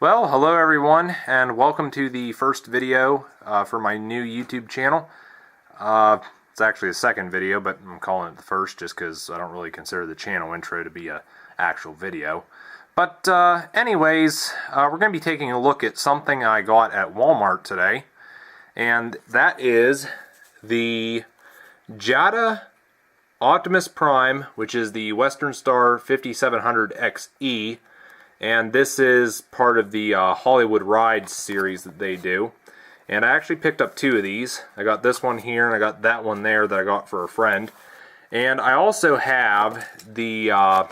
Well, hello everyone, and welcome to the first video for my new YouTube channel. It's actually the second video, but I'm calling it the first just because I don't really consider the channel intro to be an actual video. But anyways, we're going to be taking a look at something I got at Walmart today, and that is the Jada Optimus Prime, which is the Western Star 5700 XE. And this is part of the Hollywood Rides series that they do. And I actually picked up two of these. I got this one here and I got that one there that I got for a friend. And I also have the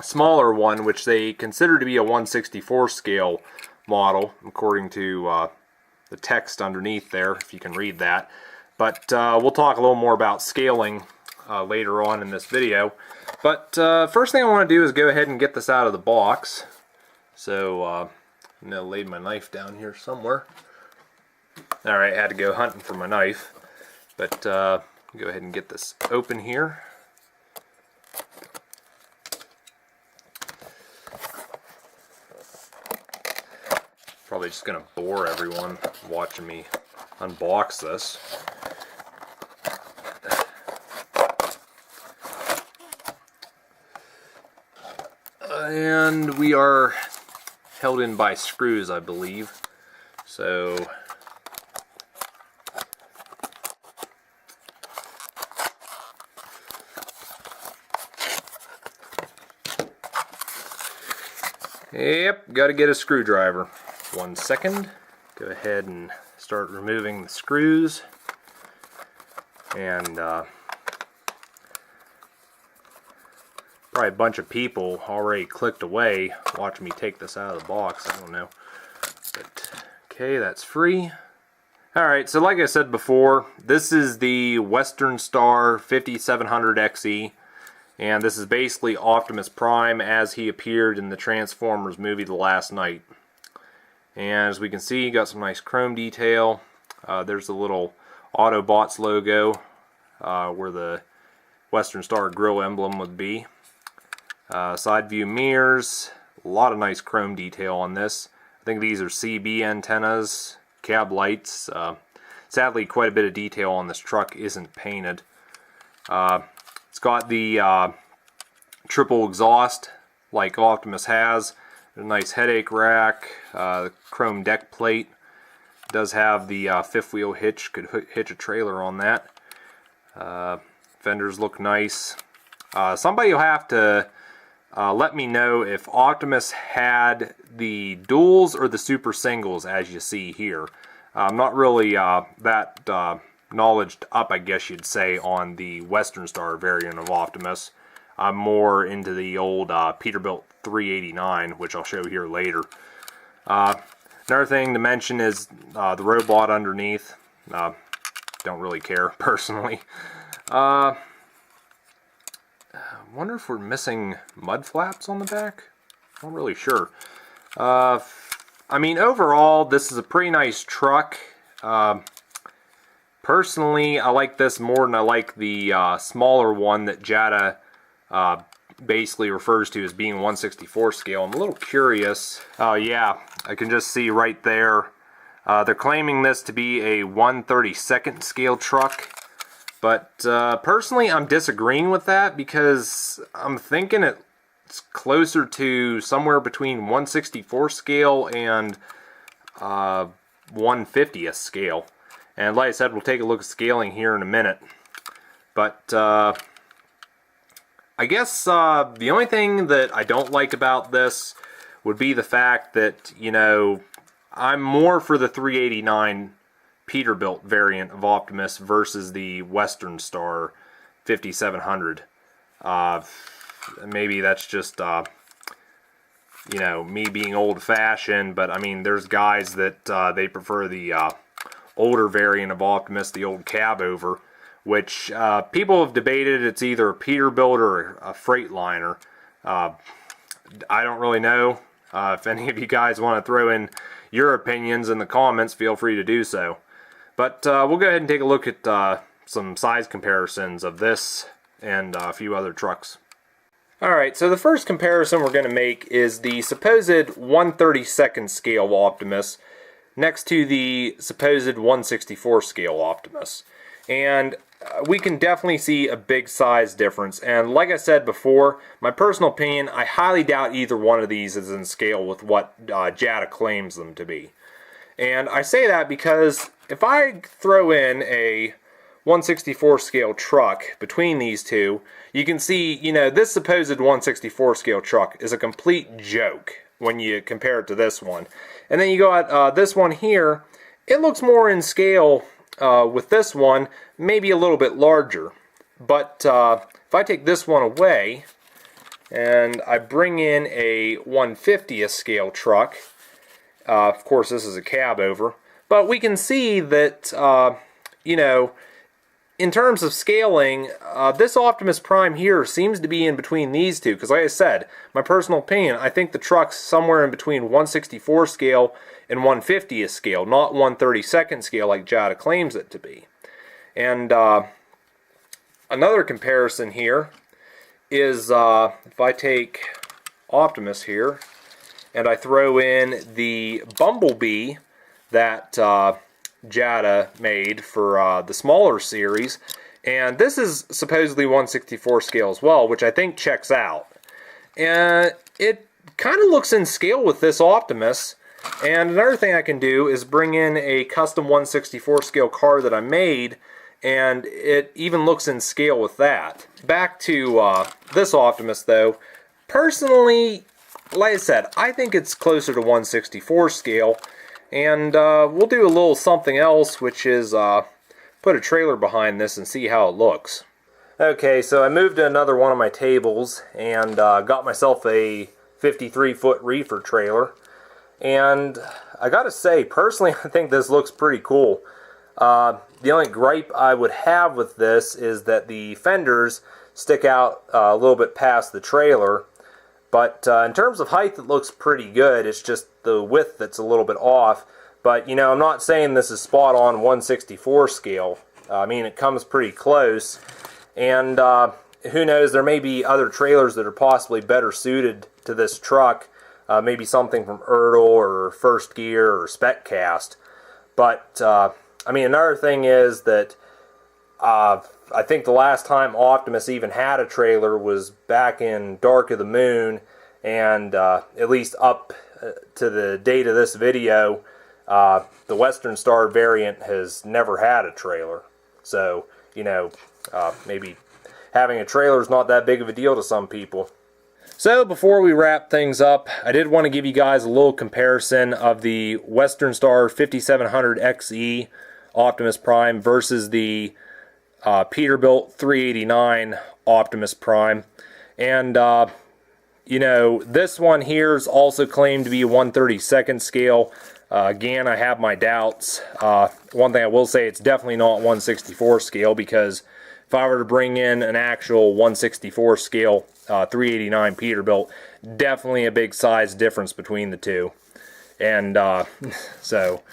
smaller one, which they consider to be a 1/64 scale model, according to the text underneath there, if you can read that. But we'll talk a little more about scaling later on in this video. But first thing I want to do is go ahead and get this out of the box. So I'm going to lay my knife down here somewhere. Alright, I had to go hunting for my knife. But go ahead and get this open here. Probably just going to bore everyone watching me unbox this. And we are held in by screws, I believe. So yep, got to get a screwdriver. 1 second. Go ahead and start removing the screws. And probably a bunch of people already clicked away watching me take this out of the box. I don't know. But, okay, that's free. Alright, so like I said before, this is the Western Star 5700 XE. And this is basically Optimus Prime as he appeared in the Transformers movie The Last Night. And as we can see, you got some nice chrome detail. There's the little Autobots logo where the Western Star grill emblem would be. Side view mirrors, a lot of nice chrome detail on this. I think these are CB antennas, cab lights. Sadly, quite a bit of detail on this truck isn't painted. It's got the triple exhaust like Optimus has. A nice headache rack, chrome deck plate. It does have the fifth wheel hitch, could hitch a trailer on that. Fenders look nice. Somebody will have to let me know if Optimus had the duals or the super singles, as you see here. I'm not really that knowledged up, I guess you'd say, on the Western Star variant of Optimus. I'm more into the old Peterbilt 389, which I'll show here later. Another thing to mention is the robot underneath. Don't really care, personally. I wonder if we're missing mud flaps on the back. Not really sure. I mean, overall, this is a pretty nice truck. Personally, I like this more than I like the smaller one that Jada basically refers to as being 1/64 scale. I'm a little curious. Oh yeah, I can just see right there. They're claiming this to be a 1/32 scale truck. But personally, I'm disagreeing with that because I'm thinking it's closer to somewhere between 1/64 scale and 1/50th scale. And like I said, we'll take a look at scaling here in a minute. But I guess the only thing that I don't like about this would be the fact that, you know, I'm more for the 389 Peterbilt variant of Optimus versus the Western Star 5700. Maybe that's just, you know, me being old-fashioned, but I mean, there's guys that they prefer the older variant of Optimus, the old cab over, which people have debated it's either a Peterbilt or a Freightliner. I don't really know. If any of you guys want to throw in your opinions in the comments, feel free to do so. But we'll go ahead and take a look at some size comparisons of this and a few other trucks. Alright, so the first comparison we're going to make is the supposed 1/32nd scale Optimus next to the supposed 1/64 scale Optimus. And we can definitely see a big size difference. And like I said before, my personal opinion, I highly doubt either one of these is in scale with what Jada claims them to be. And I say that because if I throw in a 1/64 scale truck between these two, you can see, you know, this supposed 1/64 scale truck is a complete joke when you compare it to this one. And then you go at this one here, it looks more in scale with this one, maybe a little bit larger. But if I take this one away and I bring in a 1/50th scale truck, of course this is a cab over, but we can see that, you know, in terms of scaling, this Optimus Prime here seems to be in between these two, because like I said, my personal opinion, I think the truck's somewhere in between 1/64 scale and 1/50th scale, not 1/32nd scale like Jada claims it to be. And another comparison here is if I take Optimus here and I throw in the Bumblebee that Jada made for the smaller series, and this is supposedly 1/64 scale as well, which I think checks out. And it kind of looks in scale with this Optimus. And another thing I can do is bring in a custom 1/64 scale car that I made, and it even looks in scale with that. Back to this Optimus though, personally, like I said, I think it's closer to 1/64 scale. And we'll do a little something else, which is put a trailer behind this and see how it looks. Okay, so I moved to another one of my tables and got myself a 53-foot reefer trailer. And I gotta say, personally, I think this looks pretty cool. The only gripe I would have with this is that the fenders stick out a little bit past the trailer. But in terms of height, it looks pretty good. It's just the width that's a little bit off. But, you know, I'm not saying this is spot on 1/64 scale. I mean, it comes pretty close. And who knows, there may be other trailers that are possibly better suited to this truck. Maybe something from Ertl or First Gear or Speccast. But, I mean, another thing is that I think the last time Optimus even had a trailer was back in Dark of the Moon, and at least up to the date of this video, the Western Star variant has never had a trailer. So, you know, maybe having a trailer is not that big of a deal to some people. So before we wrap things up, I did want to give you guys a little comparison of the Western Star 5700 XE Optimus Prime versus the Peterbilt 389 Optimus Prime. And you know, this one here is also claimed to be 1/32nd scale. Again, I have my doubts. One thing I will say, it's definitely not 1/64 scale, because if I were to bring in an actual 1/64 scale 389 Peterbilt, definitely a big size difference between the two. And so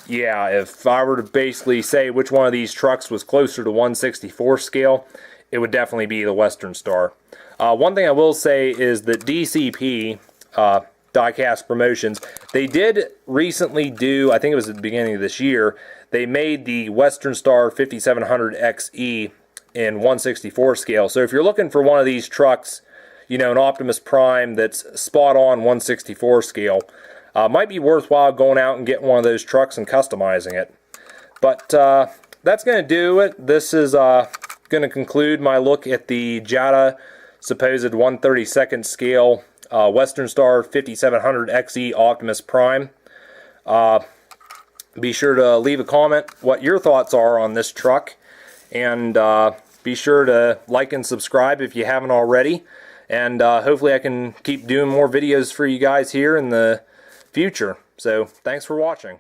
yeah, if I were to basically say which one of these trucks was closer to 1/64 scale, it would definitely be the Western Star. One thing I will say is that DCP, Diecast Promotions, they did recently do, I think it was at the beginning of this year, they made the Western Star 5700 XE in 1/64 scale. So if you're looking for one of these trucks, you know, an Optimus Prime that's spot on 1/64 scale, might be worthwhile going out and getting one of those trucks and customizing it. But that's going to do it. This is going to conclude my look at the Jada supposed 1/32nd scale Western Star 5700 XE Optimus Prime. Be sure to leave a comment what your thoughts are on this truck, and be sure to like and subscribe if you haven't already, and hopefully I can keep doing more videos for you guys here in the future. So thanks for watching.